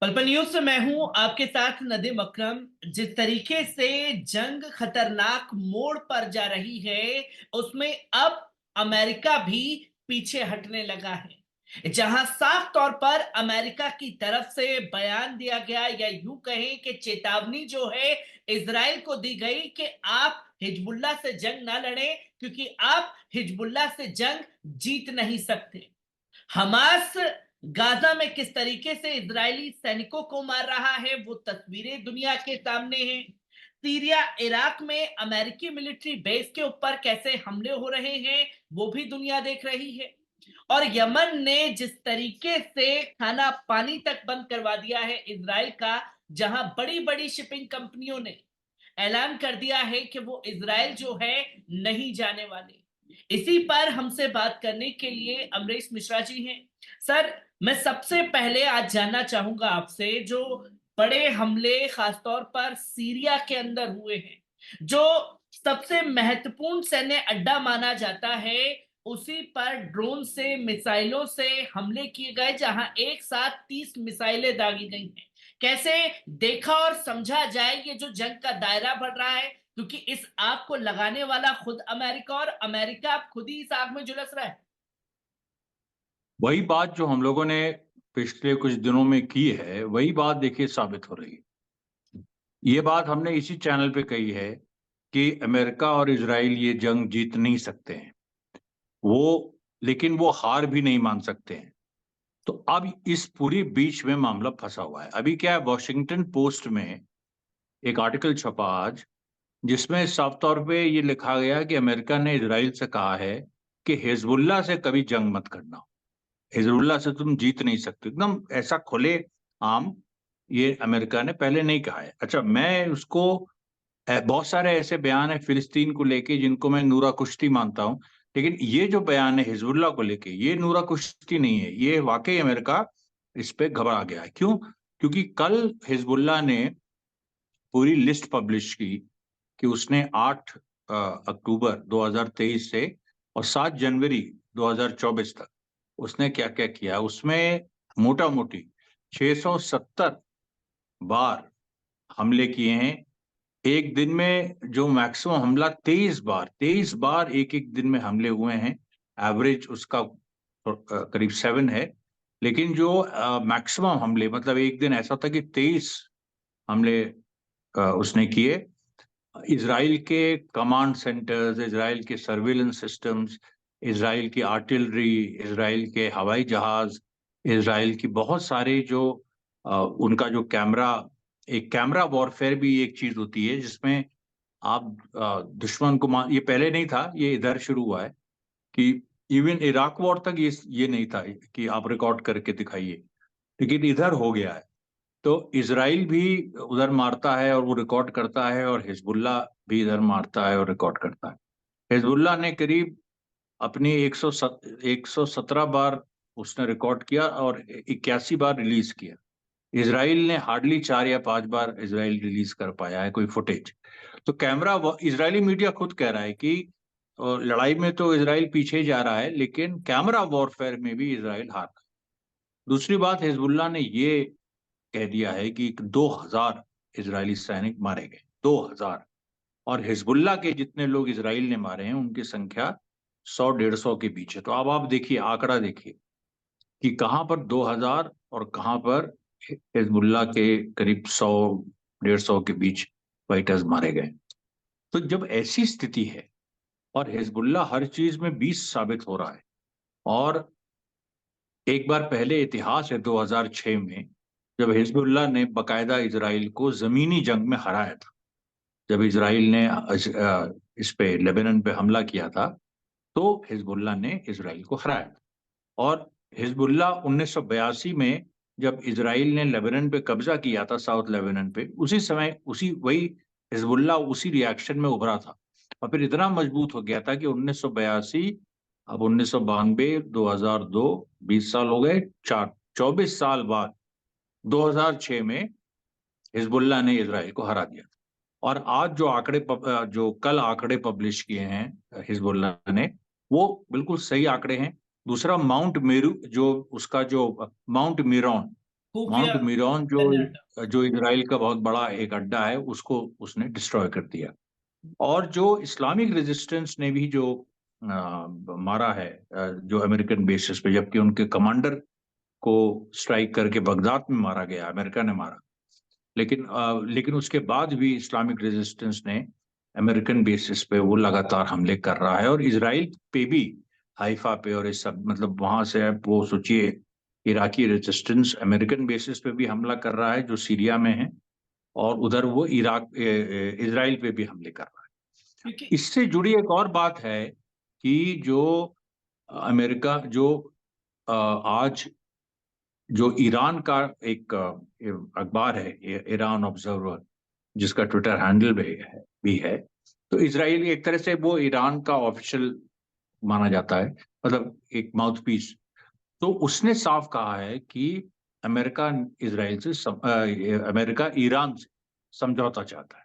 पलपल news से मैं हूं आपके साथ नदीम अकरम। जिस तरीके से जंग खतरनाक मोड़ पर जा रही है, उसमें अब अमेरिका भी पीछे हटने लगा है। जहां साफ तौर पर अमेरिका की तरफ से बयान दिया गया, या यूं कहें कि चेतावनी जो है इजराइल को दी गई कि आप हिजबुल्लाह से जंग ना लड़ें, क्योंकि आप हिजबुल्लाह से जंग जीत नहीं सकते। हमास गाजा में किस तरीके से इजरायली सैनिकों को मार रहा है, वो तस्वीरें दुनिया के सामने हैं। सीरिया इराक में अमेरिकी मिलिट्री बेस के ऊपर कैसे हमले हो रहे हैं, वो भी दुनिया देख रही है। और यमन ने जिस तरीके से खाना पानी तक बंद करवा दिया है इजराइल का, जहां बड़ी बड़ी शिपिंग कंपनियों ने ऐलान कर दिया है कि वो इजराइल जो है नहीं जाने वाले। इसी पर हमसे बात करने के लिए अमरीश मिश्रा जी हैं। सर, मैं सबसे पहले आज जानना चाहूंगा आपसे, जो बड़े हमले खासतौर पर सीरिया के अंदर हुए हैं, जो सबसे महत्वपूर्ण सैन्य अड्डा माना जाता है, उसी पर ड्रोन से मिसाइलों से हमले किए गए, जहां एक साथ 30 मिसाइलें दागी गई हैं। कैसे देखा और समझा जाए ये जो जंग का दायरा बढ़ रहा है, क्योंकि इस आग को लगाने वाला खुद अमेरिका, और अमेरिका अब खुद ही इस आग में झुलस रहा है। वही बात जो हम लोगों ने पिछले कुछ दिनों में की है, वही बात देखिए साबित हो रही है। ये बात हमने इसी चैनल पे कही है कि अमेरिका और इजराइल ये जंग जीत नहीं सकते हैं। लेकिन वो हार भी नहीं मान सकते हैं। तो अब इस पूरी बीच में मामला फंसा हुआ है। अभी क्या है, वॉशिंगटन पोस्ट में एक आर्टिकल छपा आज, जिसमें साफ तौर पे ये लिखा गया कि अमेरिका ने इजराइल से कहा है कि हिजबुल्लाह से कभी जंग मत करना। हिजबुल्लाह से तुम जीत नहीं सकते। एकदम ऐसा खुले आम ये अमेरिका ने पहले नहीं कहा है। अच्छा, मैं उसको बहुत सारे ऐसे बयान है फिलिस्तीन को लेके जिनको मैं नूरा कुश्ती मानता हूं, लेकिन ये जो बयान है हिजबुल्लाह को लेके, ये नूरा कुश्ती नहीं है। ये वाकई अमेरिका इस पे घबरा गया है। क्यों? क्योंकि कल हिजबुल्लाह ने पूरी लिस्ट पब्लिश की कि उसने 8 अक्टूबर 2023 से और 7 जनवरी 2024 तक उसने क्या क्या किया। उसमें मोटा मोटी 670 बार हमले किए हैं। एक दिन में जो मैक्सिमम हमला 23 बार एक एक दिन में हमले हुए हैं। एवरेज उसका करीब 7 है। लेकिन जो मैक्सिमम हमले, मतलब एक दिन ऐसा था कि 23 हमले उसने किए। इजराइल के कमांड सेंटर्स, इजराइल के सर्विलेंस सिस्टम्स, इजराइल की आर्टिलरी, इजराइल के हवाई जहाज, इजराइल की बहुत सारे जो उनका जो कैमरा, एक कैमरा वॉरफेयर भी एक चीज होती है जिसमें आप दुश्मन को ये पहले नहीं था, ये इधर शुरू हुआ है कि इवन इराक वॉर तक ये नहीं था कि आप रिकॉर्ड करके दिखाइए, लेकिन इधर हो गया है। तो इसराइल भी उधर मारता है और वो रिकॉर्ड करता है, और हिजबुल्लाह भी इधर मारता है और रिकॉर्ड करता है। हिजबुल्लाह ने करीब अपनी 117 बार उसने रिकॉर्ड किया और 81 बार रिलीज किया। इसराइल ने हार्डली 4 या 5 बार इसराइल रिलीज कर पाया है कोई फुटेज। तो इजरायली मीडिया खुद कह रहा है कि लड़ाई में तो इसराइल पीछे जा रहा है, लेकिन कैमरा वॉरफेयर में भी इसराइल हार रहा है। दूसरी बात, हिजबुल्लाह ने ये कह दिया है कि 2000 इजरायली सैनिक मारे गए, 2000। और हिजबुल्लाह के जितने लोग इसराइल ने मारे हैं उनकी संख्या 100-150 के बीच है। तो अब आप देखिए, आंकड़ा देखिए कि कहां पर 2000 और कहां पर हिजबुल्लाह के करीब 100-150 के बीच फाइटर्स मारे गए। तो जब ऐसी स्थिति है और हिजबुल्लाह हर चीज में 20 साबित हो रहा है, और एक बार पहले इतिहास है 2006 में, जब हिजबुल्लाह ने बकायदा इसराइल को जमीनी जंग में हराया था। जब इसराइल ने इस पे लेबनान पे हमला किया था, तो हिजबुल्लाह ने इसराइल को हराया था। और हिजबुल्लाह 1982 में जब इसराइल ने लेबनान पे कब्जा किया था, साउथ लेबनान पे, उसी समय उसी वही हिजबुल्लाह उसी रिएक्शन में उभरा था, और फिर इतना मजबूत हो गया था कि 1982, अब 1992, 2002, 20 साल हो गए, 24 साल बाद 2006 में हिजबुल्लाह ने इसराइल को हरा दिया। और आज जो कल आंकड़े पब्लिश किए हैं हिजबुल्लाह ने, वो बिल्कुल सही आंकड़े हैं। दूसरा, माउंट मेरू, जो उसका जो माउंट मिरॉन, खुफिया माउंट मिरॉन गन अड्डा। जो इजराइल का बहुत बड़ा एक अड्डा है, उसको उसने डिस्ट्रॉय कर दिया। और जो इस्लामिक रेजिस्टेंस ने भी जो मारा है जो अमेरिकन बेसिस पे, जबकि उनके कमांडर को स्ट्राइक करके बगदाद में मारा गया, अमेरिका ने मारा, लेकिन उसके बाद भी इस्लामिक रेजिस्टेंस ने अमेरिकन बेसिस पे वो लगातार हमले कर रहा है। और इजराइल पे भी, हाइफा पे और इस सब, मतलब वहां से आप वो सोचिए, इराकी रेजिस्टेंस अमेरिकन बेसिस पे भी हमला कर रहा है जो सीरिया में है, और उधर वो इजराइल पे भी हमले कर रहा है। क्योंकि इससे जुड़ी एक और बात है कि जो अमेरिका जो आज जो ईरान का एक अखबार है, ईरान ऑब्जर्वर, जिसका ट्विटर हैंडल भी है, तो इजराइल एक तरह से वो ईरान का ऑफिशियल माना जाता है, मतलब एक माउथपीस। तो उसने साफ कहा है कि अमेरिका अमेरिका ईरान से समझौता चाहता है।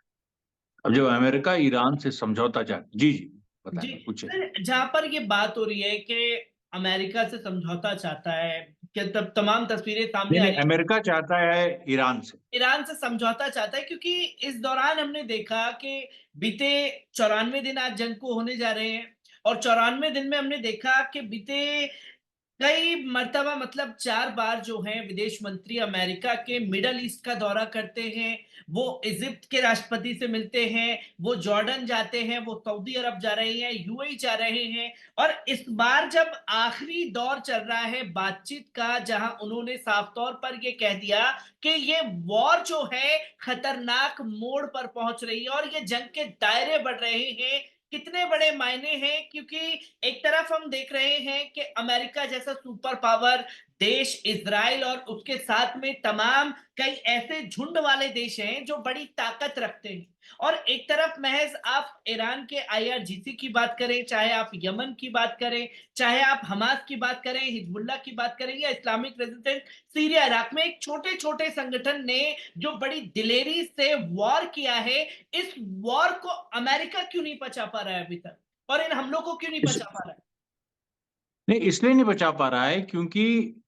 अब जब अमेरिका ईरान से समझौता चाहता, जी जी जी, बताएं, पूछे। सर जहाँ पर ये बात हो रही है कि अमेरिका से समझौता चाहता है, कि तब तमाम तस्वीरें सामने नहीं आई नहीं, हैं, अमेरिका चाहता है ईरान से। ईरान से समझौता चाहता है, क्योंकि इस दौरान हमने देखा कि बीते 94 दिन आज जंग को होने जा रहे हैं, और 94 दिन में हमने देखा कि बीते कई मर्तबा, मतलब 4 बार जो हैं विदेश मंत्री अमेरिका के मिडल ईस्ट का दौरा करते हैं, वो इजिप्ट के राष्ट्रपति से मिलते हैं, वो जॉर्डन जाते हैं, वो सऊदी अरब जा रहे हैं, यूएई जा रहे हैं। और इस बार जब आखिरी दौर चल रहा है बातचीत का, जहां उन्होंने साफ तौर पर ये कह दिया कि ये वॉर जो है खतरनाक मोड़ पर पहुंच रही है और ये जंग के दायरे बढ़ रहे हैं। कितने बड़े मायने हैं, क्योंकि एक तरफ हम देख रहे हैं कि अमेरिका जैसा सुपर पावर देश इज़राइल और उसके साथ में तमाम कई ऐसे झुंड वाले देश हैं जो बड़ी ताकत रखते हैं, और एक तरफ महज आप ईरान के आईआरजीसी की बात करें, चाहे आप यमन की बात करें, चाहे आप हमास की बात करें, हिजबुल्लाह की बात करें, या इस्लामिक रेजिस्टेंस सीरिया इराक में, एक छोटे छोटे संगठन ने जो बड़ी दिलेरी से वॉर किया है, इस वॉर को अमेरिका क्यों नहीं बचा पा रहा है अभी तक, और इन हमलों को क्यों नहीं इस, बचा पा रहा है? नहीं, इसलिए नहीं बचा पा रहा है क्योंकि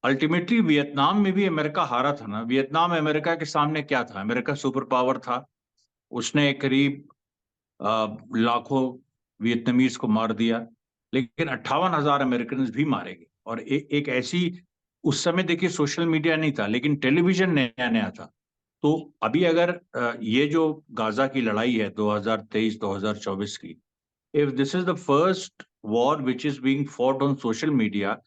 अल्टीमेटली वियतनाम में भी अमेरिका हारा था ना। वियतनाम अमेरिका के सामने क्या था? अमेरिका सुपर पावर था, उसने करीब लाखों वियतनामीज को मार दिया, लेकिन 58,000 अमेरिकन भी मारे गए। और एक ऐसी, उस समय देखिए सोशल मीडिया नहीं था, लेकिन टेलीविजन नया नया था। तो अभी अगर ये जो गाजा की लड़ाई है 2023-2024 की, if this is the first war which is being fought on social media,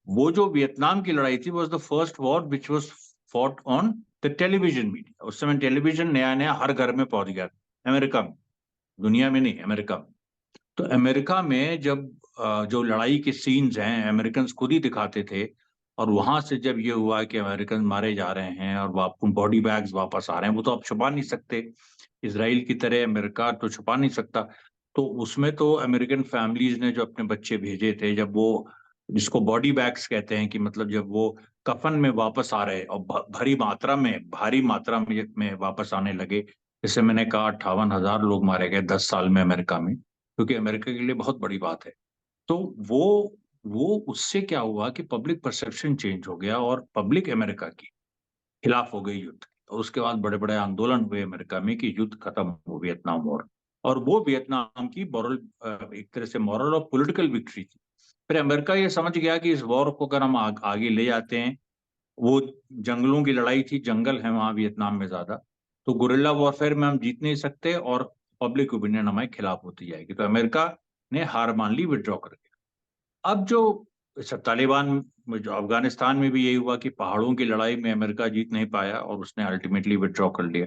वो जो वियतनाम की लड़ाई थी was the first war which was fought on the television media. उस समय टेलीविजन नया नया हर घर में पहुंच गया था अमेरिका में, दुनिया में नहीं, अमेरिका में। तो अमेरिका में जब जो लड़ाई के सीन्स हैं अमेरिकन खुद ही दिखाते थे, और वहां से जब ये हुआ कि अमेरिकन मारे जा रहे हैं और बॉडी बैग्स वापस आ रहे हैं, वो तो आप छुपा नहीं सकते, इसराइल की तरह अमेरिका तो छुपा नहीं सकता। तो उसमें तो अमेरिकन फैमिलीज ने जो अपने बच्चे भेजे थे, जब वो, जिसको बॉडी बैग्स कहते हैं, कि मतलब जब वो कफन में वापस आ रहे और भारी मात्रा में वापस आने लगे। जैसे मैंने कहा 58,000 लोग मारे गए 10 साल में अमेरिका में, क्योंकि अमेरिका के लिए बहुत बड़ी बात है। तो वो उससे क्या हुआ कि पब्लिक परसेप्शन चेंज हो गया और पब्लिक अमेरिका की खिलाफ हो गई युद्ध। और उसके बाद बड़े बड़े आंदोलन हुए अमेरिका में कि युद्ध खत्म हो, वियतनाम वॉर। और वो वियतनाम की मॉरल, एक तरह से मॉरल और पॉलिटिकल विक्ट्री थी। फिर अमेरिका ये समझ गया कि इस वॉर को अगर हम आगे ले जाते हैं, वो जंगलों की लड़ाई थी, जंगल है वहां वियतनाम में ज्यादा, तो गुरिल्ला वॉरफेयर में हम जीत नहीं सकते और पब्लिक ओपिनियन हमारे खिलाफ होती जाएगी। तो अमेरिका ने हार मान ली, विड्रॉ कर दिया। अब जो तालिबान जो अफगानिस्तान में भी यही हुआ कि पहाड़ों की लड़ाई में अमेरिका जीत नहीं पाया और उसने अल्टीमेटली विड्रॉ कर लिया।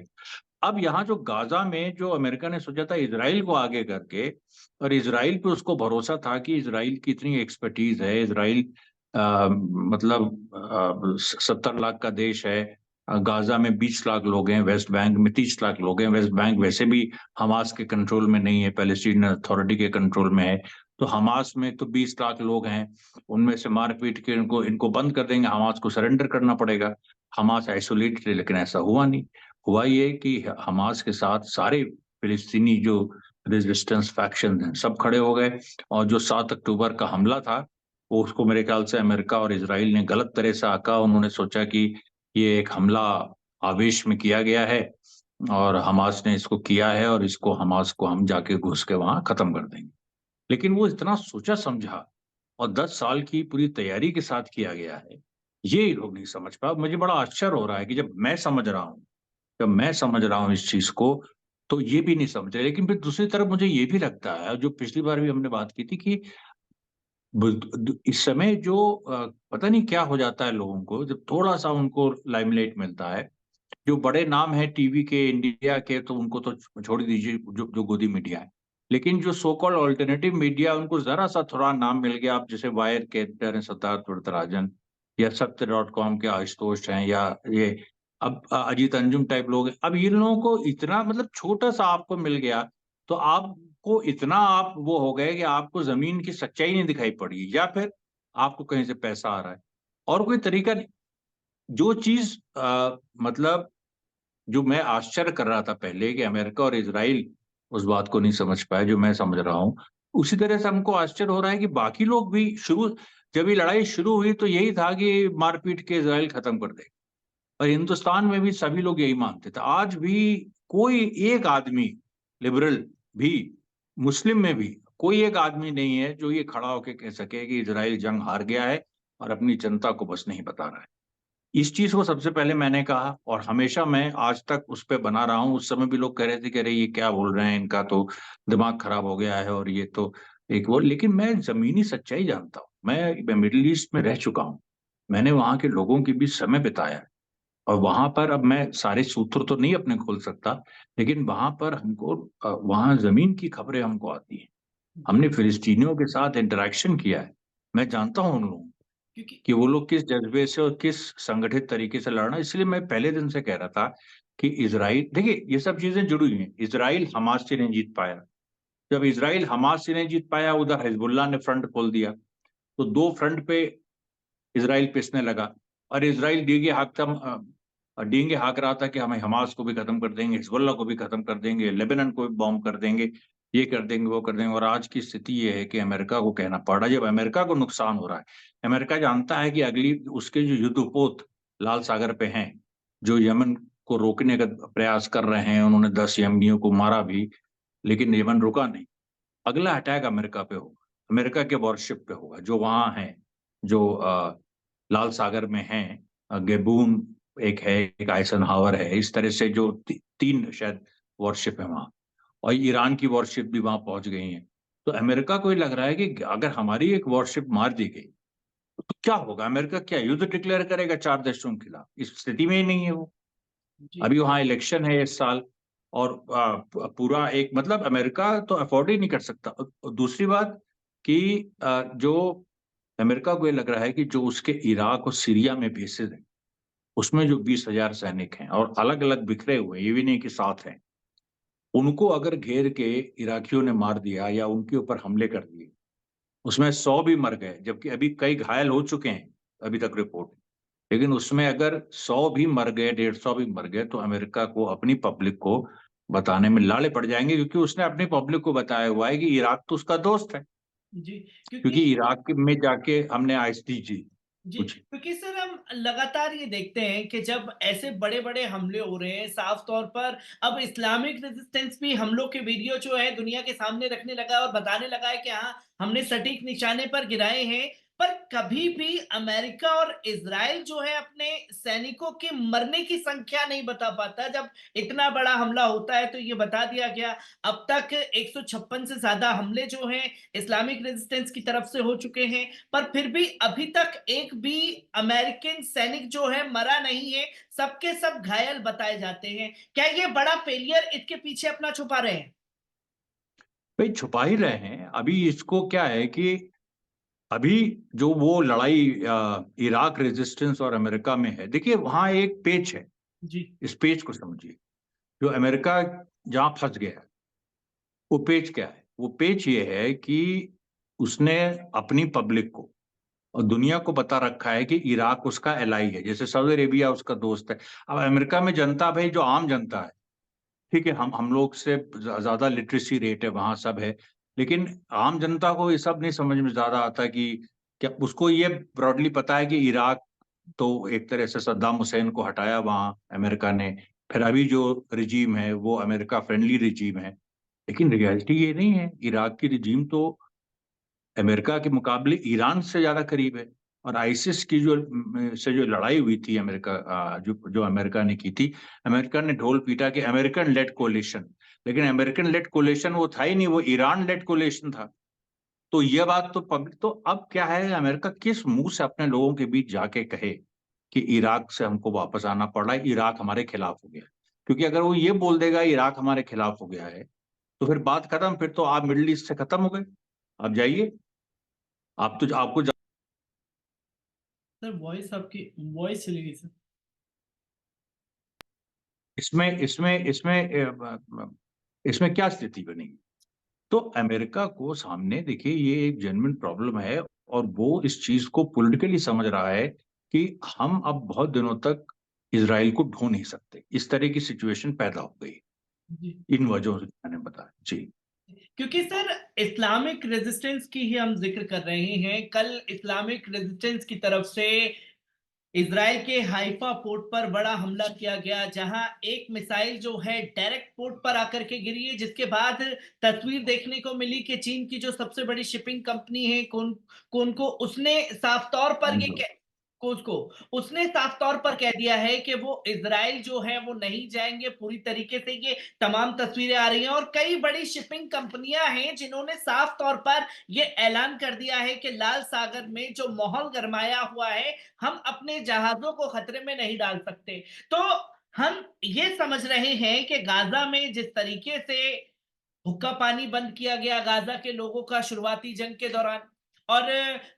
अब यहाँ जो गाजा में जो अमेरिका ने सोचा था इसराइल को आगे करके, और इसराइल पे उसको भरोसा था कि इसराइल की इतनी एक्सपर्टीज है, इसराइल मतलब 70 लाख का देश है, गाजा में 20 लाख लोग हैं, वेस्ट बैंक में 30 लाख लोग हैं। वेस्ट बैंक वैसे भी हमास के कंट्रोल में नहीं है, पैलेस्टीन अथॉरिटी के कंट्रोल में है। तो हमास में तो 20 लाख लोग हैं, उनमें से मार पीट के इनको इनको बंद कर देंगे, हमास को सरेंडर करना पड़ेगा, हमास आइसोलेटेड है। लेकिन ऐसा हुआ नहीं। हुआ ये कि हमास के साथ सारे फिलिस्तीनी जो रेजिस्टेंस फैक्शन हैं सब खड़े हो गए। और जो 7 अक्टूबर का हमला था वो उसको मेरे ख्याल से अमेरिका और इज़राइल ने गलत तरह से आँका। उन्होंने सोचा कि ये एक हमला आवेश में किया गया है और हमास ने इसको किया है और इसको हमास को हम जाके घुस के वहाँ खत्म कर देंगे। लेकिन वो इतना सोचा-समझा और 10 साल की पूरी तैयारी के साथ किया गया है, ये लोग नहीं समझ पाए। मुझे बड़ा आश्चर्य हो रहा है कि जब मैं समझ रहा हूँ इस चीज़ को, तो ये भी नहीं समझ रहे। लेकिन फिर दूसरी तरफ मुझे ये भी लगता है, जो पिछली बार भी हमने बात की थी कि इस समय जो पता नहीं क्या हो जाता है लोगों को, जब थोड़ा-सा उनको लाइमलाइट मिलता है, जो बड़े नाम हैं टीवी के, इंडिया के, तो उनको तो छोड़ ही दीजिए, जो जो गोदी मीडिया है। लेकिन जो सो कॉल्ड अल्टरनेटिव मीडिया, उनको ज़रा-सा थोड़ा नाम मिल गया, अब जैसे वायर के एडिटर हैं सिद्धार्थ वरदराजन, या सत्य डॉट कॉम के आशुतोष हैं, या ये अब अजीत अंजुम टाइप लोग हैं। अब इन लोगों को इतना, मतलब छोटा-सा आपको मिल गया, तो आपको इतना आप वो हो गए कि आपको ज़मीन की सच्चाई नहीं दिखाई पड़ी, या फिर आपको कहीं से पैसा आ रहा है। और कोई तरीका नहीं। जो चीज़ मतलब जो मैं आश्चर्य कर रहा था पहले कि अमेरिका और इज़राइल उस बात को नहीं समझ पाए, जो मैं समझ रहा हूँ। उसी तरह से हमको आश्चर्य हो रहा है कि बाकी लोग भी जब ये लड़ाई शुरू हुई तो यही था कि मार-पीट के इज़राइल खत्म कर देगा, और हिंदुस्तान में भी सभी लोग यही मानते थे। आज भी कोई एक आदमी, लिबरल भी, मुस्लिम में भी कोई एक आदमी नहीं है जो ये खड़ा होके कह सके कि इज़राइल जंग हार गया है और अपनी जनता को बस नहीं बता रहा है। इस चीज़ को सबसे पहले मैंने कहा और हमेशा मैं आज तक उस पे बना रहा हूँ। उस समय भी लोग कह रहे थे कि अरे ये क्या बोल रहे हैं, इनका तो दिमाग खराब हो गया है और ये तो एक वो, लेकिन मैं ज़मीनी सच्चाई जानता हूँ। मैं मिडल ईस्ट में रह चुका हूँ। मैंने वहाँ के लोगों के बीच समय बिताया है और वहाँ पर, अब मैं सारे सूत्र तो नहीं अपने खोल सकता, लेकिन वहाँ पर हमको वहाँ ज़मीन की खबरें हमको आती हैं। जी, हमने फिलिस्तीनियों के साथ इंटरैक्शन किया है। मैं जानता हूँ उन लोगों को। क्योंकि कि वो लोग किस जज़्बे से और किस संगठित तरीके से लड़ रहे हैं। इसलिए मैं पहले दिन से कह रहा था कि इज़राइल, देखिए ये सब चीज़ें जुड़ी हुई हैं। इज़राइल हमास से नहीं जीत पाया। जब इज़राइल हमास से नहीं जीत पाया, उधर हिज़्बुल्लाह ने फ्रंट खोल दिया। तो 2 फ्रंट पे इज़राइल पिसने लगा और इज़राइल डींगे हाँक रहा था कि हम हमास को भी खत्म कर देंगे, हिज़्बुल्लाह को भी खत्म कर देंगे, लेबनान को भी बॉम्ब कर देंगे, ये कर देंगे, वो कर देंगे, और आज की स्थिति ये है कि अमेरिका को कहना पड़ रहा है, जब अमेरिका को नुकसान हो रहा है। अमेरिका जानता है कि अगली उसके जो युद्धपोत लाल सागर पे हैं, जो यमन को रोकने का प्रयास कर रहे हैं, उन्होंने 10 यमनियों को मारा भी, लेकिन यमन रुका नहीं। अगला अटैक अमेरिका पे होगा, अमेरिका के वॉरशिप पे होगा, जो वहाँ हैं, जो लाल सागर में हैं। गेबून एक है, एक आइज़नहावर है, इस तरह से जो 3 शायद वॉरशिप है वहाँ, और ईरान की वॉरशिप भी वहाँ पहुँच गई हैं। तो अमेरिका को ये लग रहा है कि अगर हमारी एक वॉरशिप मार दी गई, तो क्या होगा? अमेरिका क्या युद्ध डिक्लेयर करेगा 4 देशों के खिलाफ? इस स्थिति में ही नहीं है वो। जी, अभी वहाँ इलेक्शन है इस साल, और पूरा एक, मतलब अमेरिका तो अफ़ोर्ड ही नहीं कर सकता। दूसरी बात कि जो अमेरिका को ये लग रहा है कि जो उसके इराक और सीरिया में बेसेस हैं, उसमें जो 20,000 सैनिक हैं और अलग-अलग बिखरे हुए हैं, ये भी नहीं कि साथ हैं, उनको अगर घेर के इराकियों ने मार दिया या उनके ऊपर हमले कर दिए, उसमें 100 भी मर गए, जबकि अभी कई घायल हो चुके हैं, अभी तक रिपोर्ट। लेकिन उसमें अगर 100 भी मर गए, 150 भी मर गए, तो अमेरिका को अपनी पब्लिक को बताने में लाले पड़ जाएँगे, क्योंकि उसने अपनी पब्लिक को बताया हुआ है कि इराक तो उसका दोस्त है, जी, क्योंकि क्योंकि इराक में जाके हमने आईएसडीजी जी, पूछी। क्योंकि सर हम लगातार ये देखते हैं कि जब ऐसे बड़े-बड़े हमले हो रहे हैं, साफ तौर पर अब इस्लामिक रेजिस्टेंस भी हमलों के वीडियो जो है दुनिया के सामने रखने लगा है और बताने लगा है कि हाँ, हमने सटीक निशाने पर गिराए हैं। पर कभी भी अमेरिका और इज़राइल जो है अपने सैनिकों के मरने की संख्या नहीं बता पाता। जब इतना बड़ा हमला होता है तो ये बता दिया गया, अब तक 156 से ज़्यादा हमले जो हैं इस्लामिक रेजिस्टेंस की तरफ से हो चुके हैं। पर फिर भी अभी तक एक भी अमेरिकन सैनिक जो है मरा नहीं है, सबके सब घायल बताए जाते हैं। क्या ये बड़ा फेलियर इसके पीछे अपना छुपा रहे हैं? भई छुपा ही रहे हैं, अभी इसको क्या है कि अभी जो वो लड़ाई इराक रेजिस्टेंस और अमेरिका में है, देखिए वहाँ एक पेच है, जी, इस पेच को समझिए। जो अमेरिका जहाँ फँस गया है, वो पेच क्या है? वो पेच ये है कि उसने अपनी पब्लिक को और दुनिया को बता रखा है कि इराक उसका एलाई है, जैसे सऊदी अरेबिया उसका दोस्त है। अब अमेरिका में जनता, भई जो आम जनता है, ठीक है, हम लोग से ज़्यादा लिटरेसी रेट है, वहाँ सब है। लेकिन आम जनता को ये सब नहीं समझ में ज़्यादा आता कि क्या उसको ये ब्रॉडली पता है कि इराक तो एक तरह से सद्दाम हुसैन को हटाया वहां अमेरिका ने, फिर अभी जो रिजीम है वो अमेरिका फ्रेंडली रिजीम है, लेकिन रियलिटी ये नहीं है। इराक की रिजीम तो अमेरिका के मुकाबले ईरान से ज्यादा करीब है। और आईसिस की जो लड़ाई हुई थी अमेरिका, जो जो अमेरिका ने की थी, अमेरिका ने ढोल पीटा कि अमेरिकन लेड कोलिशन, लेकिन अमेरिकन लेड कोलिशन वो था ही नहीं, वो ईरान लेड कोलिशन था। तो ये बात तो पब्लिक, तो अब क्या है, अमेरिका किस मुंह से अपने लोगों के बीच जाके कहे कि इराक से हमको वापस आना पड़ रहा है, इराक हमारे खिलाफ हो गया। क्योंकि अगर वो ये बोल देगा इराक हमारे खिलाफ हो गया है, तो फिर बात खत्म, फिर तो आप मिडिल ईस्ट से खत्म हो गए। आप जाइए, आप तो आपको सर वॉइस आपकी वॉइस चली गई सर। इसमें इसमें इसमें इसमें क्या स्थिति बनेगी? तो अमेरिका को सामने देखिए ये एक जेन्युइन प्रॉब्लम है, और वो इस चीज को पॉलिटिकली समझ रहा है कि हम अब बहुत दिनों तक इसराइल को ढो नहीं सकते। इस तरह की सिचुएशन पैदा हो गई जी। इन वजहों से मैंने बताया जी। क्योंकि सर इस्लामिक रेजिस्टेंस की ही हम जिक्र कर रहे हैं। कल इस्लामिक रेजिस्टेंस की तरफ से इज़राइल के हाइफा पोर्ट पर बड़ा हमला किया गया, जहां एक मिसाइल जो है डायरेक्ट पोर्ट पर आकर के गिरी है, जिसके बाद तस्वीर देखने को मिली कि चीन की जो सबसे बड़ी शिपिंग कंपनी है कौन को उसने साफ तौर पर ये उसको उसने साफ तौर पर कह दिया है कि वो इज़राइल जो है वो नहीं जाएंगे पूरी तरीके से। ये तमाम तस्वीरें आ रही हैं और कई बड़ी शिपिंग कंपनियां हैं जिन्होंने साफ तौर पर ये ऐलान कर दिया है कि लाल सागर में जो माहौल गरमाया हुआ है, हम अपने जहाजों को खतरे में नहीं डाल सकते। तो हम ये समझ रहे हैं कि गाजा में जिस तरीके से हुक्का पानी बंद किया गया गाजा के लोगों का शुरुआती जंग के दौरान, और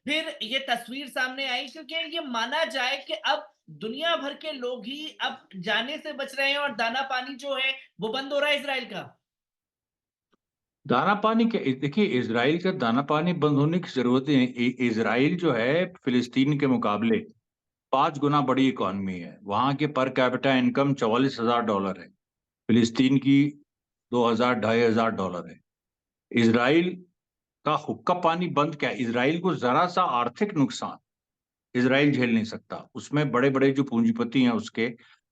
फिर ये तस्वीर सामने आई, क्योंकि ये माना जाए कि अब दुनिया भर के लोग ही अब जाने से बच रहे हैं और दाना पानी जो है वो बंद हो रहा है इसराइल का। दाना पानी के देखिए, इसराइल का दाना पानी बंद होने की जरूरत है। इसराइल जो है फिलिस्तीन के मुकाबले 5 गुना बड़ी इकॉनमी है। वहां के पर कैपिटा इनकम $44,000 है, फिलिस्तीन की 2,000 $2,500 है। इसराइल का हुक्का पानी बंद क्या है? इसराइल को जरा सा आर्थिक नुकसान इसराइल झेल नहीं सकता। उसमें बड़े बड़े जो पूंजीपति हैं उसके,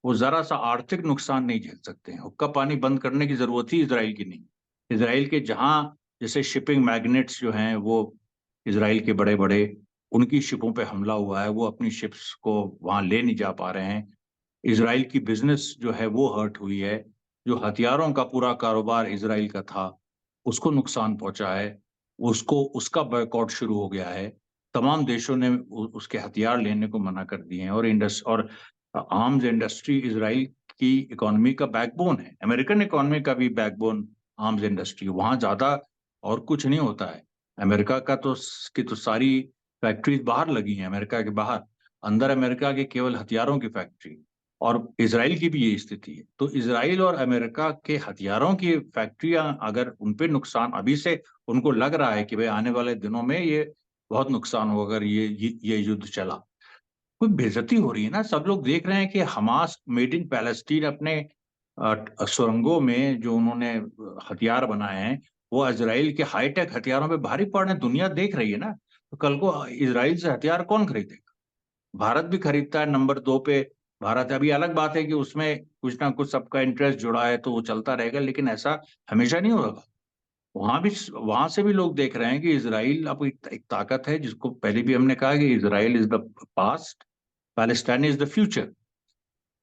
वो जरा सा आर्थिक नुकसान नहीं झेल सकते हैं। हुक्का पानी बंद करने की जरूरत ही इसराइल की नहीं। इसराइल के जहां जैसे शिपिंग मैग्नेट्स जो हैं वो इसराइल के बड़े बड़े, उनकी शिपों पे हमला हुआ है, वो अपनी शिप्स को वहां ले नहीं जा पा रहे हैं। इसराइल की बिजनेस जो है वो हर्ट हुई है। जो हथियारों का पूरा कारोबार इसराइल का था उसको नुकसान पहुंचा है। उसको उसका बॉयकॉट शुरू हो गया है। तमाम देशों ने उसके हथियार लेने को मना कर दिए हैं। और आर्म्स इंडस्ट्री इसराइल की इकोनॉमी का बैकबोन है। अमेरिकन इकोनॉमी का भी बैकबोन आर्म्स इंडस्ट्री। वहां ज्यादा और कुछ नहीं होता है। अमेरिका का तो की तो सारी फैक्ट्रीज बाहर लगी हैं, अमेरिका के बाहर। अंदर अमेरिका के केवल हथियारों की फैक्ट्री। और इसराइल की भी यही स्थिति है। तो इसराइल और अमेरिका के हथियारों की फैक्ट्रियां अगर उन पे नुकसान अभी से उनको लग रहा है कि भाई आने वाले दिनों में ये बहुत नुकसान होगा अगर ये युद्ध चला, कोई बेइज्जती हो रही है ना। सब लोग देख रहे हैं कि हमास मेड इन पैलेस्टीन अपने सुरंगों में जो उन्होंने हथियार बनाए हैं वो इसराइल के हाईटेक हथियारों पे भारी पड़ रहे हैं। दुनिया देख रही है ना। तो कल को इसराइल से हथियार कौन खरीदेगा? भारत भी खरीदता है, नंबर 2 पे भारत है। अभी अलग बात है कि उसमें कुछ ना कुछ सबका इंटरेस्ट जुड़ा है तो वो चलता रहेगा, लेकिन ऐसा हमेशा नहीं होगा। वहां से भी लोग देख रहे हैं कि इसराइल अब एक ताकत है, जिसको पहले भी हमने कहा कि Israel is the past, Palestine is the future.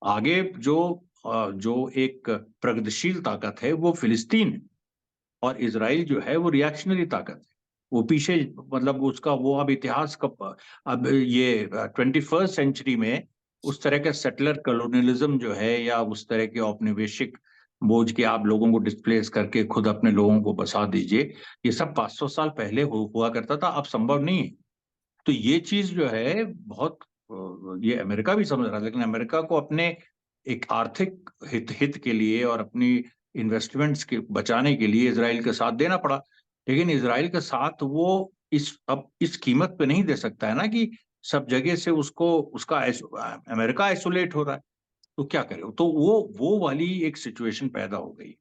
आगे जो एक प्रगतिशील ताकत है वो फिलिस्तीन है, और इसराइल जो है वो रिएक्शनरी ताकत है। वो पीछे, मतलब उसका वो अब इतिहास का, अब ये 21st सेंचुरी में उस तरह का सेटलर कॉलोनियलिज्म जो है या उस तरह के औपनिवेशिक बोझ के आप लोगों को डिस्प्लेस करके खुद अपने लोगों को बसा दीजिए, ये सब 500 साल पहले हुआ करता था, अब संभव नहीं है। तो ये चीज जो है बहुत ये अमेरिका भी समझ रहा है, लेकिन अमेरिका को अपने एक आर्थिक हित के लिए और अपनी इन्वेस्टमेंट्स के बचाने के लिए इसराइल का साथ देना पड़ा। लेकिन इसराइल का साथ वो अब इस कीमत पे नहीं दे सकता है ना कि सब जगह से उसको उसका अमेरिका आइसोलेट हो रहा है। तो क्या करे? तो वो वाली एक सिचुएशन पैदा हो गई।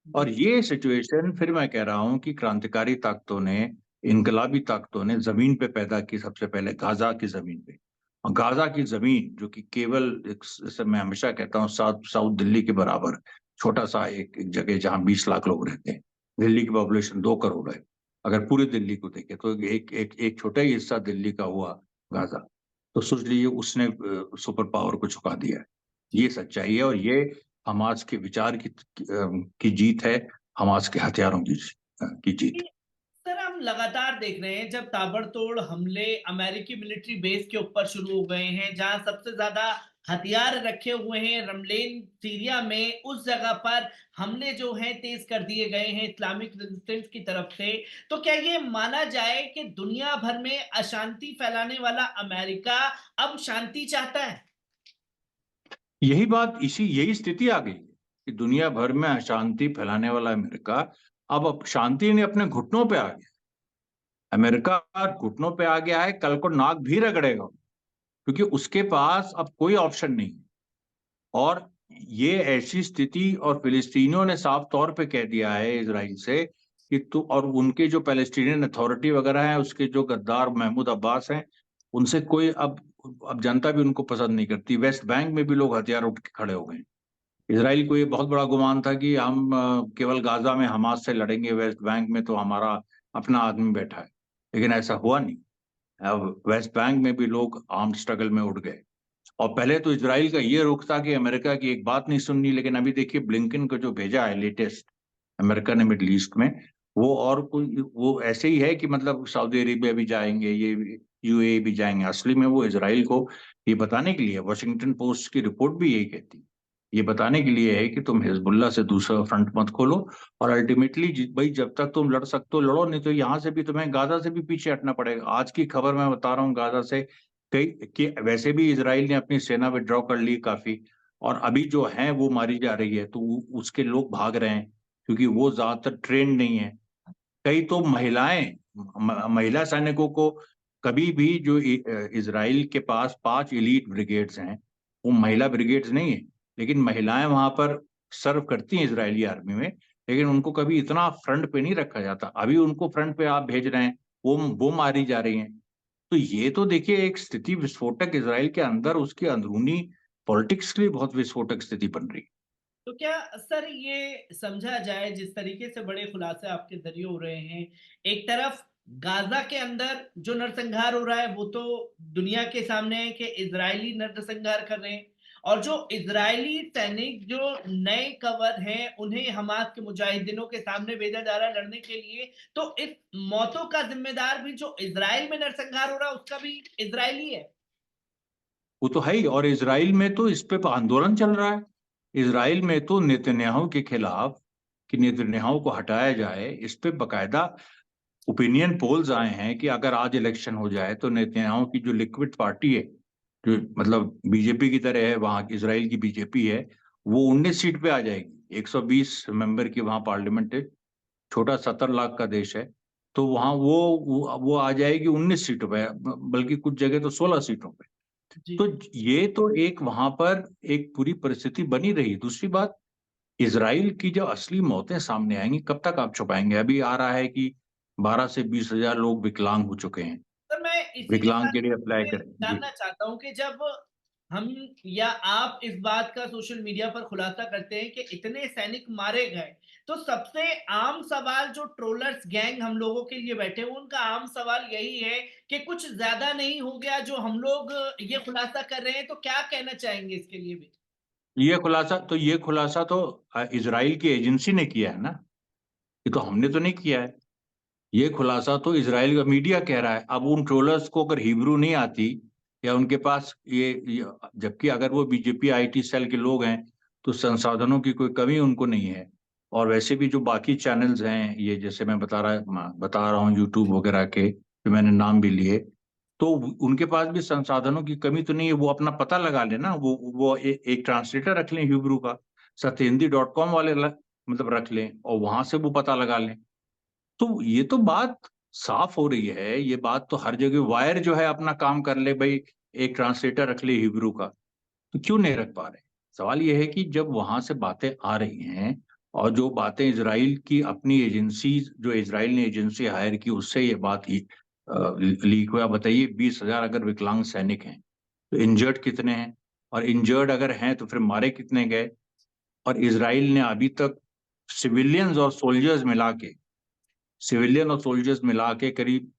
और जी। ये सिचुएशन फिर मैं कह रहा हूं कि क्रांतिकारी ताकतों ने इनकलाबी ताकतों ने जमीन पे पैदा की, सबसे पहले गाजा की जमीन पे। और गाजा की जमीन जो कि केवल जैसे मैं हमेशा कहता हूँ साउथ दिल्ली के बराबर छोटा सा एक जगह जहाँ 20 लाख लोग रहते हैं। दिल्ली की पॉपुलेशन 2 करोड़ है। अगर पूरे दिल्ली को देखें तो एक छोटा ही हिस्सा दिल्ली का हुआ गाजा। तो सोच लीजिए उसने सुपर पावर को झुका दिया है। ये सच्चाई है और ये हमास के विचार की जीत है, हमास के हथियारों की जीत। सर हम लगातार देख रहे हैं जब ताबड़तोड़ हमले अमेरिकी मिलिट्री बेस के ऊपर शुरू हो गए हैं जहां सबसे ज्यादा हथियार रखे हुए हैं रमलेन सीरिया में, उस जगह पर हमले जो हैं तेज कर दिए गए हैं इस्लामिक रेजिस्टेंस की तरफ से। तो क्या ये माना जाए कि दुनिया भर में अशांति फैलाने वाला अमेरिका अब शांति चाहता है? यही स्थिति आ गई है कि दुनिया भर में अशांति फैलाने वाला अमेरिका अब शांति ने अपने घुटनों पे आ गया। अमेरिका घुटनों पे आ गया है, कल को नाक भी रगड़ेगा क्योंकि उसके पास अब कोई ऑप्शन नहीं है। और ये ऐसी स्थिति, और फिलिस्तीनियों ने साफ तौर पे कह दिया है इजराइल से कि तो, और उनके जो पैलेस्टीनियन अथॉरिटी वगैरह है, उसके जो गद्दार महमूद अब्बास हैं, उनसे कोई अब जनता भी उनको पसंद नहीं करती। वेस्ट बैंक में भी लोग हथियार उठ के खड़े हो गए। इसराइल को ये बहुत बड़ा गुमान था कि हम केवल गाजा में हमास से लड़ेंगे, वेस्ट बैंक में तो हमारा अपना आदमी बैठा है। लेकिन ऐसा हुआ नहीं। अब वेस्ट बैंक में भी लोग आर्म्ड स्ट्रगल में उठ गए। और पहले तो इसराइल का ये रुख था कि अमेरिका की एक बात नहीं सुननी, लेकिन अभी देखिए ब्लिंकन को जो भेजा है लेटेस्ट अमेरिका ने मिडल ईस्ट में, वो और कोई वो ऐसे ही है कि मतलब सऊदी अरेबिया भी जाएंगे, ये यूएई भी जाएंगे। असली में वो इसराइल को ये बताने के लिए, वॉशिंगटन पोस्ट की रिपोर्ट भी यही कहती है, ये बताने के लिए है कि तुम हिजबुल्लाह से दूसरा फ्रंट मत खोलो। और अल्टीमेटली भाई जब तक तुम लड़ सकते हो लड़ो, नहीं तो यहाँ से भी तुम्हें गाजा से भी पीछे हटना पड़ेगा। आज की खबर मैं बता रहा हूँ गाजा से, कई कि वैसे भी इसराइल ने अपनी सेना विड्रॉ कर ली काफी, और अभी जो है वो मारी जा रही है, तो उसके लोग भाग रहे हैं क्योंकि वो ज्यादातर ट्रेंड नहीं है। कई तो महिला सैनिकों को, कभी भी जो इसराइल के पास 5 एलीट ब्रिगेड्स हैं, वो महिला ब्रिगेड्स नहीं है, लेकिन महिलाएं वहां पर सर्व करती हैं इसराइली आर्मी में, लेकिन उनको कभी इतना फ्रंट पे नहीं रखा जाता। अभी उनको फ्रंट पे आप भेज रहे हैं, वो मारी जा रही हैं। तो ये तो देखिए एक स्थिति विस्फोटक, इसराइल के अंदर उसकी अंदरूनी पॉलिटिक्स की बहुत विस्फोटक स्थिति बन रही है। तो क्या सर ये समझा जाए जिस तरीके से बड़े खुलासे आपके जरिए हो रहे हैं, एक तरफ गाजा के अंदर जो नरसंहार हो रहा है वो तो दुनिया के सामने है कि इजरायली नरसंहार कर रहे हैं, और जो इजरायली सैनिक जो नए कवर हैं उन्हें हमास के मुजाहिदीनों के सामने भेजा जा रहा है लड़ने के लिए। तो इस मौतों का जिम्मेदार भी जो इजराइल में नरसंहार हो रहा है उसका भी इजरायली है। वो तो है ही। और इसराइल में तो इस पे आंदोलन चल रहा है। इसराइल में तो नेतन्याहू के खिलाफ कि नेतन्याहू को हटाया जाए, इस पे बकायदा ओपिनियन पोल्स आए हैं कि अगर आज इलेक्शन हो जाए तो नेतन्याहू की जो लिक्विड पार्टी है, जो मतलब बीजेपी की तरह है, वहां की इसराइल की बीजेपी है, वो 19 सीट पे आ जाएगी। 120 मेंबर की वहां पार्लियामेंट है, छोटा 70 लाख का देश है। तो वहां वो आ जाएगी 19 सीटों पे, बल्कि कुछ जगह तो 16 सीटों पे। जी। तो ये तो एक वहां पर एक पूरी परिस्थिति बनी रही। दूसरी बात, इसराइल की जो असली मौतें सामने आएंगी कब तक आप छुपाएंगे? अभी आ रहा है कि 12 से 20 हजार लोग विकलांग हो चुके हैं, सर मैं इसी के विकलांग साथ के लिए अप्लाई मैं करें जी। जानना चाहता हूं कि जब हम या आप इस बात का सोशल मीडिया पर खुलासा करते हैं कि इतने सैनिक मारे गए, तो सबसे आम सवाल जो ट्रोलर्स गैंग हम लोगों के लिए बैठे हैं उनका आम सवाल यही है कि कुछ ज्यादा नहीं हो गया जो हम लोग ये खुलासा कर रहे हैं? तो क्या कहना चाहेंगे इसके लिए भी? ये खुलासा तो इजराइल की एजेंसी ने किया है ना, ये तो हमने तो नहीं किया है। ये खुलासा तो इजराइल का मीडिया कह रहा है। अब उन ट्रोलर्स को अगर हिब्रू नहीं आती, या उनके पास जबकि अगर वो बीजेपी आईटी सेल के लोग हैं तो संसाधनों की कोई कमी उनको नहीं है। और वैसे भी जो बाकी चैनल्स हैं, ये जैसे मैं बता रहा हूँ यूट्यूब वगैरह के, जो मैंने नाम भी लिए, तो उनके पास भी संसाधनों की कमी तो नहीं है। वो अपना पता लगा लेना, एक ट्रांसलेटर रख लें हिब्रू का, सत्यहिंदी.com वाले मतलब रख लें, और वहां से वो पता लगा लें। तो ये तो बात साफ हो रही है। ये बात तो हर जगह, वायर जो है अपना काम कर ले भाई, एक ट्रांसलेटर रख ले हिब्रू का, तो क्यों नहीं रख पा रहे? सवाल ये है कि जब वहां से बातें आ रही हैं और जो बातें इजराइल की अपनी एजेंसी, जो इजराइल ने एजेंसी हायर की, उससे ये बात ही लीक हुआ। बताइए 20,000 अगर विकलांग सैनिक हैं तो इंजर्ड कितने हैं, और इंजर्ड अगर हैं तो फिर मारे कितने गए। और इजराइल ने अभी तक सिविलियंस और सोल्जर्स मिला के, सिविलियन और सोल्जर्स मिला के करीब,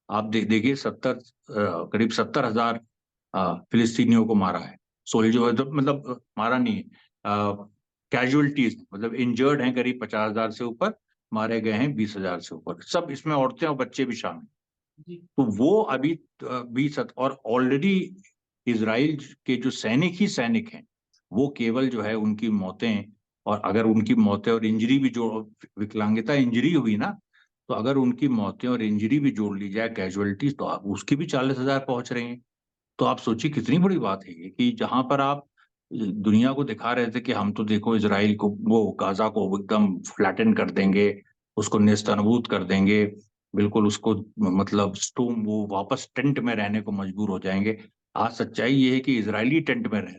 आप देखिए 70 करीब 70,000 फिलिस्तीनियों को मारा है। सोल्जर तो मतलब मारा नहीं है, कैजुअलिटीज मतलब इंजर्ड हैं करीब 50,000 से ऊपर, मारे गए हैं 20,000 से ऊपर, सब इसमें औरतें और बच्चे भी शामिल। जी तो वो अभी 20, और ऑलरेडी इजराइल के जो सैनिक ही सैनिक हैं, वो केवल जो है उनकी मौतें, और अगर उनकी मौतें और इंजरी भी जो विकलांगता इंजरी हुई ना, तो अगर उनकी मौतें और इंजरी भी जोड़ ली जाए कैजुअलिटीज, तो आप उसकी भी 40,000 पहुंच रही हैं। तो आप सोचिए कितनी बड़ी बात है ये, कि जहां पर आप दुनिया को दिखा रहे थे कि हम तो देखो इजराइल को, वो गाजा को एकदम फ्लैटन कर देंगे, उसको नेस्तनाबूद कर देंगे, बिल्कुल उसको मतलब स्टोम, वो वापस टेंट में रहने को मजबूर हो जाएंगे। आज सच्चाई ये है कि इजरायली टेंट में रहे।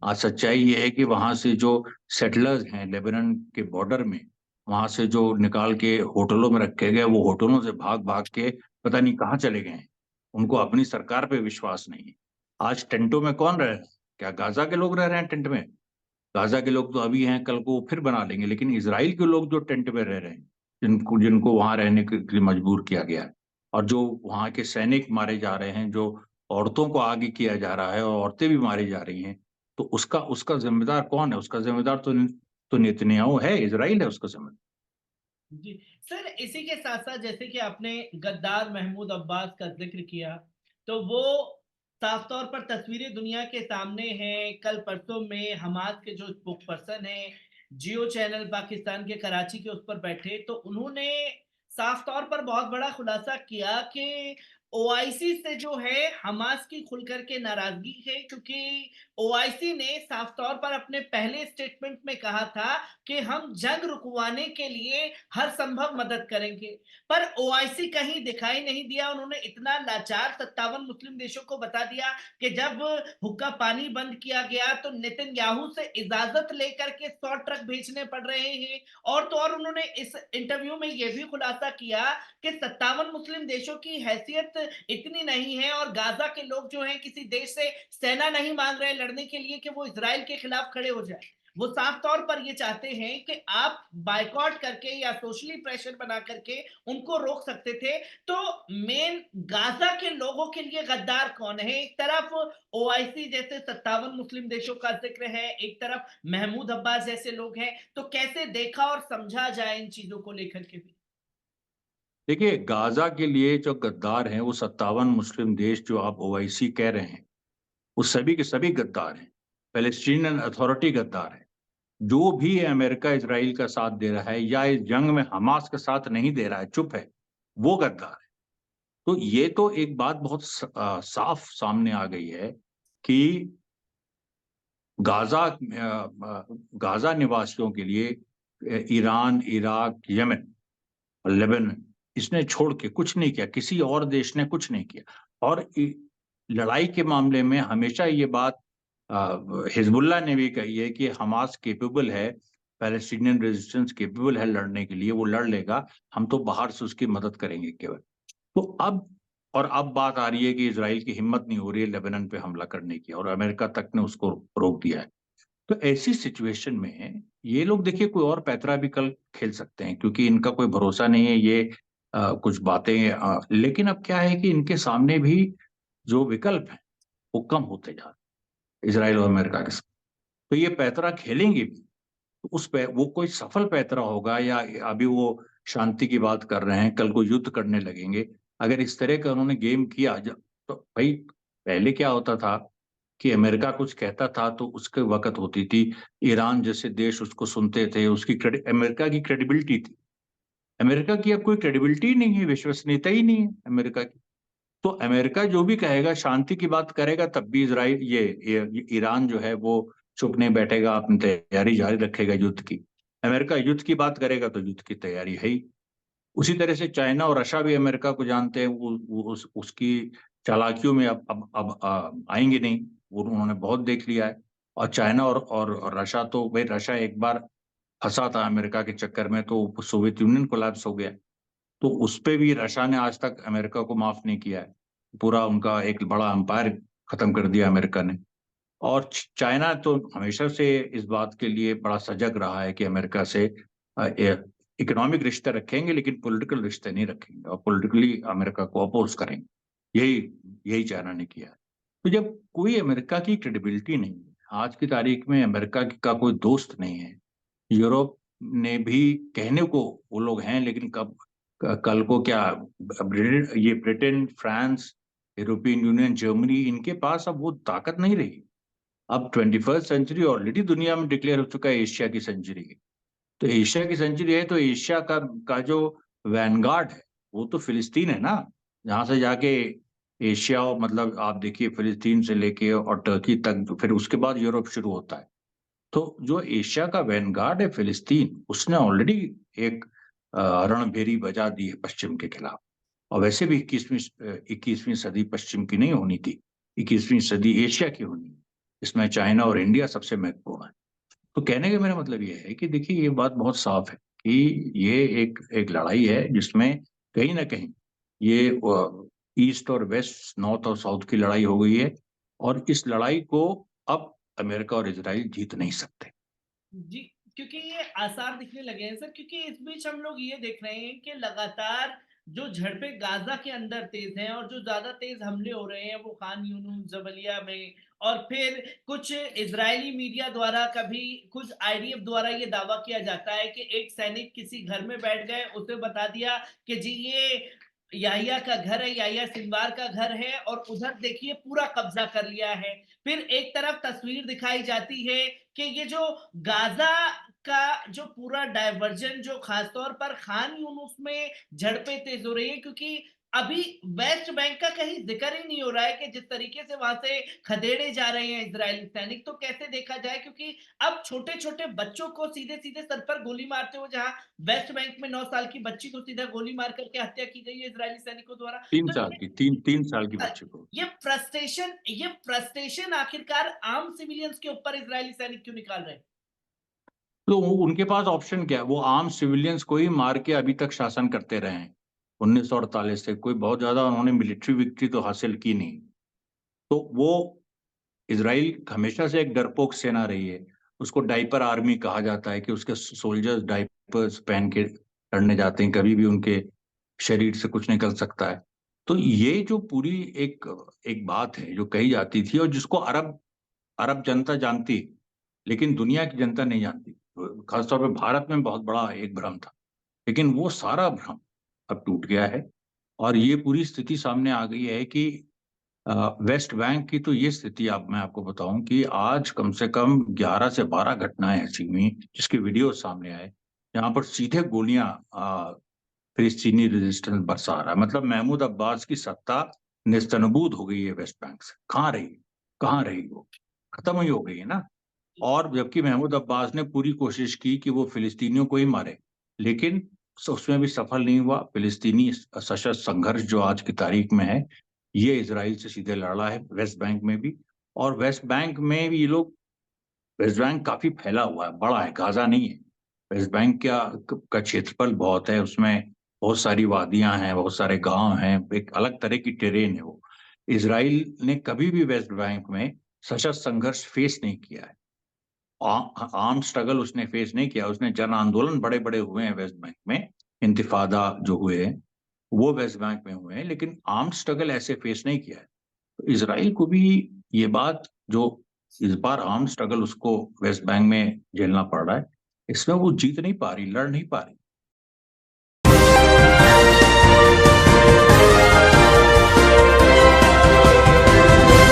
आज सच्चाई ये है कि वहां से जो सेटलर्स हैं लेबनान के बॉर्डर में, वहां से जो निकाल के होटलों में रखे गए, वो होटलों से भाग भाग के पता नहीं कहाँ चले गए हैं। उनको अपनी सरकार पे विश्वास नहीं है। आज टेंटों में कौन रह रहा है? क्या गाजा के लोग रह रहे हैं टेंट में? गाजा के लोग तो अभी हैं, कल को फिर बना लेंगे, लेकिन इसराइल के लोग जो टेंट में रह रहे हैं, जिनको जिनको वहां रहने के लिए मजबूर किया गया है, और जो वहां के सैनिक मारे जा रहे हैं, जो औरतों को आगे किया जा रहा है और औरतें भी मारी जा रही हैं, तो उसका उसका जिम्मेदार कौन है? उसका जिम्मेदार तो नेतन्याहू है, इजराइल है उसका जिम्मेदार। जी। सर, इसी के साथ-साथ जैसे कि आपने गद्दार महमूद अब्बास का ज़िक्र किया, तो वो साफ तौर पर तस्वीरें दुनिया के सामने हैं। कल परसों में हमास के जो स्पोक पर्सन हैं, जियो चैनल पाकिस्तान के कराची के उस पर बैठे, तो उन्होंने साफ तौर पर बहुत बड़ा खुलासा किया कि ओआईसी से जो है हमास की खुल कर के नाराज़गी है, क्योंकि ओआईसी ने साफ तौर पर अपने पहले स्टेटमेंट में कहा था कि हम जंग रुकवाने के लिए हर संभव मदद करेंगे। पर ओआईसी कहीं दिखाई नहीं दिया। उन्होंने इतना लाचार 57 मुस्लिम देशों को बता दिया कि जब हुक्का पानी बंद किया गया तो नेतन्याहू से इजाजत लेकर के 100 ट्रक भेजने पड़ रहे हैं। और तो और उन्होंने इस इंटरव्यू में यह भी खुलासा किया कि 57 मुस्लिम देशों की हैसियत इतनी नहीं है और गाजा के लोग जो हैं किसी देश से सेना नहीं मांग रहे लड़ने के लिए कि वो इसराइल के खिलाफ खड़े हो जाए। वो साफ तौर पर ये चाहते हैं कि आप बायकॉट करके या सोशली प्रेशर बना करके उनको रोक सकते थे। तो मेन गाजा के लोगों के लिए गद्दार कौन है? एक तरफ ओआईसी जैसे 57 मुस्लिम देशों का जिक्र है, एक तरफ महमूद अब्बास जैसे लोग हैं। तो कैसे देखा और समझा जाए इन चीजों को लेकर के भी? देखिए गाजा के लिए जो गद्दार हैं, वो 57 मुस्लिम देश जो आप ओआईसी कह रहे हैं, वो सभी के सभी गद्दार हैं। पैलेस्टीनियन अथॉरिटी गद्दार है। जो भी अमेरिका इसराइल का साथ दे रहा है या इस जंग में हमास का साथ नहीं दे रहा है, चुप है, वो गद्दार है। तो ये तो एक बात बहुत साफ सामने आ गई है कि गाजा गाजा निवासियों के लिए ईरान, इराक, यमन और लेबनान, इसने छोड़ के कुछ नहीं किया, किसी और देश ने कुछ नहीं किया। और लड़ाई के मामले में हमेशा ये बात हिजबुल्लाह ने भी कही है कि हमास केपेबल है, पैलेस्टीनियन रेजिस्टेंस केपेबल है लड़ने के लिए, वो लड़ लेगा, हम तो बाहर से उसकी मदद करेंगे केवल। तो अब बात आ रही है कि इजराइल की हिम्मत नहीं हो रही है लेबनान पे हमला करने की, और अमेरिका तक ने उसको रोक दिया है। तो ऐसी सिचुएशन में ये लोग देखिए कोई और पैतरा भी कल खेल सकते हैं, क्योंकि इनका कोई भरोसा नहीं है। ये कुछ बातें, लेकिन अब क्या है कि इनके सामने भी जो विकल्प है वो कम होते जा रहे हैं इसराइल और अमेरिका के साथ। तो ये पैतरा खेलेंगे भी, तो उस पे वो कोई सफल पैतरा होगा, या अभी वो शांति की बात कर रहे हैं, कल को युद्ध करने लगेंगे। अगर इस तरह का उन्होंने गेम किया तो भाई, पहले क्या होता था कि अमेरिका कुछ कहता था तो उसके वक्त होती थी, ईरान जैसे देश उसको सुनते थे, अमेरिका की क्रेडिबिलिटी थी। अमेरिका की अब कोई क्रेडिबिलिटी नहीं है, विश्वसनीयता ही नहीं है अमेरिका की। तो अमेरिका जो भी कहेगा, शांति की बात करेगा, तब भी इसराइल ये ईरान जो है वो चुप नहीं बैठेगा, अपनी तैयारी जारी रखेगा युद्ध की। अमेरिका युद्ध की बात करेगा तो युद्ध की तैयारी है ही। उसी तरह से चाइना और रशिया भी अमेरिका को जानते हैं, उसकी चालाकियों में अब आएंगे नहीं, वो उन्होंने बहुत देख लिया है। और चाइना और रशिया, तो भाई रशिया एक बार फंसा था अमेरिका के चक्कर में, तो सोवियत यूनियन कोलैप्स हो गया। तो उस पे भी रशिया ने आज तक अमेरिका को माफ नहीं किया है। पूरा उनका एक बड़ा एम्पायर खत्म कर दिया अमेरिका ने। और चाइना तो हमेशा से इस बात के लिए बड़ा सजग रहा है कि अमेरिका से इकोनॉमिक रिश्ते रखेंगे लेकिन पॉलिटिकल रिश्ते नहीं रखेंगे, और पॉलिटिकली अमेरिका को अपोज करेंगे। यही यही चाइना ने किया है। तो जब कोई अमेरिका की क्रेडिबिलिटी नहीं है, आज की तारीख में अमेरिका का कोई दोस्त नहीं है, यूरोप ने भी कहने को वो लोग हैं, लेकिन कल को क्या Britain, France, European union, Germany, इनके पास अब वो ताकत नहीं रही। अब 21st सेंचुरी ऑलरेडी दुनिया में डिक्लेयर हो चुका है एशिया की सेंचुरी है। तो एशिया की सेंचुरी है, तो एशिया का जो वैनगार्ड है वो तो फिलिस्तीन है ना। जहां से जाके एशिया, मतलब आप देखिए फिलिस्तीन से लेके और टर्की तक, फिर उसके बाद यूरोप शुरू होता है। तो जो एशिया का वैनगार्ड है फिलिस्तीन, उसने ऑलरेडी एक रणभेरी बजा दी है पश्चिम के खिलाफ। और वैसे भी 21वीं सदी पश्चिम की नहीं होनी थी, 21वीं सदी एशिया की होनी है। इसमें चाइना और इंडिया सबसे महत्वपूर्ण है। तो कहने का मेरा मतलब ये है कि देखिए, ये बात बहुत साफ है कि ये एक लड़ाई है जिसमें कहीं ना कहीं ये ईस्ट और वेस्ट, नॉर्थ और साउथ की लड़ाई हो गई है। और इस लड़ाई को अब अमेरिका और इजराइल जीत नहीं सकते। जी, क्योंकि ये आसार दिखने लगे हैं सर, क्योंकि इस बीच हम लोग ये देख रहे हैं कि लगातार जो झड़पें गाज़ा के अंदर तेज़ हैं और जो ज़्यादा तेज़ हमले हो रहे हैं वो खान यूनुस, जबलिया में, और फिर कुछ इज़राइली मीडिया द्वारा, कभी कुछ आईडीएफ द्वारा ये दावा किया जाता है कि एक सैनिक किसी घर में बैठ गए, उसे बता दिया कि जी ये याहिया का घर है, याहिया सिनवार का घर है, और उधर देखिए पूरा कब्जा कर लिया है। फिर एक तरफ तस्वीर दिखाई जाती है कि ये जो गाज़ा का जो पूरा डायवर्जन, जो खासतौर पर खान यूनुस में झड़पें तेज हो रही है, क्योंकि अभी वेस्ट बैंक का कहीं जिक्र ही नहीं हो रहा है कि जिस तरीके से वहां से खदेड़े जा रहे हैं इजरायली सैनिक, तो कैसे देखा जाए, क्योंकि अब छोटे छोटे बच्चों को सीधे सीधे सर पर गोली मारते हुए, जहां वेस्ट बैंक में 9 साल की बच्ची को सीधा गोली मार करके हत्या की गई है इजरायली सैनिकों द्वारा। तीन तो साल की तीन तीन साल की बच्चे को। ये फ्रस्ट्रेशन आखिरकार आम सिविलियंस के ऊपर इजरायली सैनिक क्यों निकाल रहे हैं? तो उनके पास ऑप्शन क्या है? वो आम सिविलियंस को ही मार के अभी तक शासन करते रहे हैं। 1948 से कोई बहुत ज्यादा उन्होंने मिलिट्री विक्ट्री तो हासिल की नहीं। तो वो इजराइल हमेशा से एक डरपोक सेना रही है। उसको डाइपर आर्मी कहा जाता है कि उसके सोल्जर्स डाइपर्स पहन के लड़ने जाते हैं, कभी भी उनके शरीर से कुछ निकल सकता है। तो ये जो पूरी एक एक बात है जो कही जाती थी, और जिसको अरब अरब जनता जानती, लेकिन दुनिया की जनता नहीं जानती। खासतौर पे भारत में बहुत बड़ा एक भ्रम था, लेकिन वो सारा भ्रम अब टूट गया है। और ये पूरी स्थिति सामने आ गई है कि वेस्ट बैंक की तो ये स्थिति, आप मैं आपको बताऊं कि आज कम से कम 11 से 12 घटनाएं ऐसी हुई जिसके वीडियो सामने आए, जहां पर सीधे गोलियां फिलिस्तीनी रेजिस्टेंस बरसा रहा है। मतलब महमूद अब्बास की सत्ता नेस्तनाबूद हो गई है वेस्ट बैंक से। कहाँ रही वो? खत्म ही हो गई है ना। और जबकि महमूद अब्बास ने पूरी कोशिश की कि वो फिलिस्तीनियों को ही मारे, लेकिन उसमें भी सफल नहीं हुआ। फिलिस्तीनी सशस्त्र संघर्ष जो आज की तारीख में है, ये इजराइल से सीधे लड़ा है वेस्ट बैंक में भी। और वेस्ट बैंक में भी ये लोग, वेस्ट बैंक काफी फैला हुआ है, बड़ा है, गाजा नहीं है। वेस्ट बैंक का क्षेत्रफल बहुत है, उसमें बहुत सारी वादियां हैं, बहुत सारे गांव हैं, एक अलग तरह की टेरेन है वो। इसराइल ने कभी भी वेस्ट बैंक में सशस्त्र संघर्ष फेस नहीं किया है। आर्म स्ट्रगल उसने फेस नहीं किया। उसने जन आंदोलन बड़े बड़े हुए हैं वेस्ट बैंक में, इंतिफादा जो हुए हैं वो वेस्ट बैंक में हुए हैं, लेकिन आर्म स्ट्रगल ऐसे फेस नहीं किया है। तो इसराइल को भी ये बात, जो इस बार आर्म स्ट्रगल उसको वेस्ट बैंक में झेलना पड़ रहा है, इसमें वो जीत नहीं पा रही, लड़ नहीं पा रही।